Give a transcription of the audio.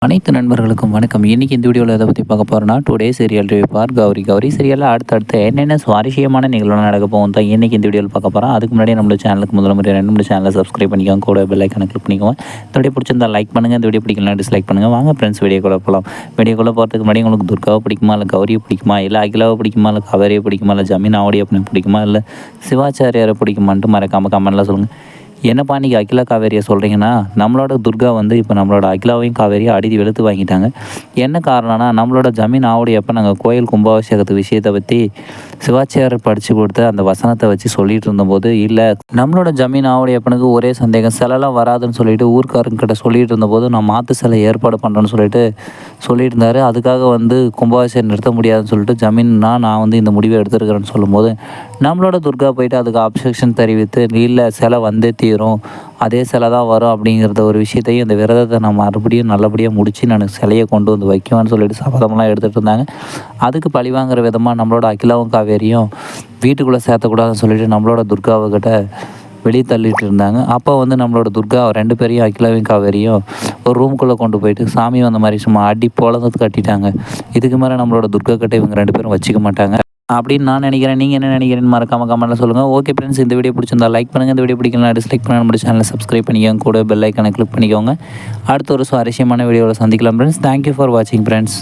அனைத்து நண்பர்களுக்கும் வணக்கம். இன்னைக்கு இந்த வீடியோவில் எதை பற்றி பார்க்க போகிறோம்னா, டுடே சீரியல் ரிவ்யூ பார் கௌரி. கௌரி சீரியலில் அடுத்தடுத்து என்னென்ன சுவாரஸ்யமான நிகழ்வுலாம் நடக்க போகும் தான் இன்றைக்கி இந்த வீடியோவில் பார்க்க போகிறோம். அதுக்கு முன்னாடி நம்மளோட சேனலுக்கு முதல்ல முறை நம்மளோட சேனலை சப்ஸ்கிரைப் பண்ணிக்கோங்க, கூட பெல் ஐக்கானை கிளிக் பண்ணிக்கோங்க. இந்த வீடியோ பிடிச்சிருந்தா லைக் பண்ணுங்கள், இந்த வீடியோ பிடிக்கலாம் டிஸ்லைக் பண்ணுங்கள். வாங்க ஃப்ரெண்ட்ஸ் வீடியோக்குள்ளே போகலாம். வீடியோக்குள்ளே போகிறதுக்கு முன்னாடி உங்களுக்கு துர்காவை பிடிக்குமா, இல்லை கௌரியை பிடிக்குமா, இல்லை அகிலாவை பிடிக்குமா, இல்லை காவேரியை பிடிக்குமா, இல்லை ஜமீன் ஆவடி அப்படின்னு பிடிக்குமா, இல்லை சிவாச்சாரியாரை பிடிக்குமான்ட்டு மறக்காமல் கமெண்ட்லாம் சொல்லுங்கள். என்னப்பா இன்றைக்கி அகிலா காவேரியை சொல்கிறீங்கன்னா, நம்மளோட துர்கா வந்து இப்போ நம்மளோட அகிலாவையும் காவேரியை அடித்து வெளுத்து வாங்கிட்டாங்க. என்ன காரணம்னா, நம்மளோட ஜமீன் ஆவுடைய அப்போ நாங்கள் கோயில் கும்பாபிஷேகத்து விஷயத்தை பற்றி சிவாச்சாரியர் படித்து கொடுத்த அந்த வசனத்தை வச்சு சொல்லிட்டு இருந்தபோது, இல்லை நம்மளோட ஜமீன் ஆவுடைய அப்பனுக்கு ஒரே சந்தேகம், சிலைலாம் வராதுன்னு சொல்லிட்டு ஊர்க்காரங்கிட்ட சொல்லிட்டு இருந்தபோது, நான் மாற்று சிலை ஏற்பாடு பண்ணுறேன்னு சொல்லிட்டு சொல்லிட்டு இருந்தார். அதுக்காக வந்து கும்பாபிஷேகம் நிறுத்த முடியாதுன்னு சொல்லிட்டு ஜமீன்னா நான் வந்து இந்த முடிவை எடுத்துருக்கிறேன்னு சொல்லும்போது, நம்மளோட துர்கா போயிட்டு அதுக்கு அப்ஜெக்ஷன் தெரிவித்து, இல்லை சிலை வந்தே தீரும், அதே சிலை தான் வரும் அப்படிங்கிறத ஒரு விஷயத்தையும் இந்த விரதத்தை நான் மறுபடியும் நல்லபடியாக முடித்து நான் சிலையை கொண்டு வந்து வைக்குவேன்னு சொல்லிட்டு சபதமெல்லாம் எடுத்துகிட்டு இருந்தாங்க. அதுக்கு பழிவாங்கிற விதமாக நம்மளோட அகிலாவும் காவேரியும் வீட்டுக்குள்ளே சேர்த்தக்கூடாதுன்னு சொல்லிட்டு நம்மளோட துர்காவுக்கிட்ட வெளியே தள்ளிட்டு இருந்தாங்க. அப்போ வந்து நம்மளோட துர்கா ரெண்டு பேரையும் அகிலாவையும் காவேரியும் ஒரு ரூமுக்குள்ளே கொண்டு போயிட்டு சாமி வந்த மாதிரி சும்மா அடி பொழந்து கட்டிட்டாங்க. இதுக்கு மேலே நம்மளோட துர்கா கிட்ட இவங்க ரெண்டு பேரும் வச்சுக்க மாட்டாங்க அப்படின்னு நான் நினைக்கிறேன். நீங்கள் என்ன நினைக்கிறேன்னு மறக்காமல் கமெண்ட்டில் சொல்லுங்கள். ஓகே ஃப்ரெண்ட்ஸ், இந்த வீடியோ பிடிச்சிருந்தா லைக் பண்ணுங்கள், இந்த வீடியோ பிடிக்கலாம் டிஸ்லைக் பண்ண நம்ம சேனலை சப்ஸ்கிரைப் பண்ணிக்கோங்க, கூட பெல் ஐக்கானை கிளிக் பண்ணிக்கோங்க. அடுத்த ஒரு சுவாரஸ்யமான வீடியோவில் சந்திக்கலாம் ஃப்ரெண்ட்ஸ். தேங்க்யூ ஃபார் வாட்சிங் ஃப்ரெண்ட்ஸ்.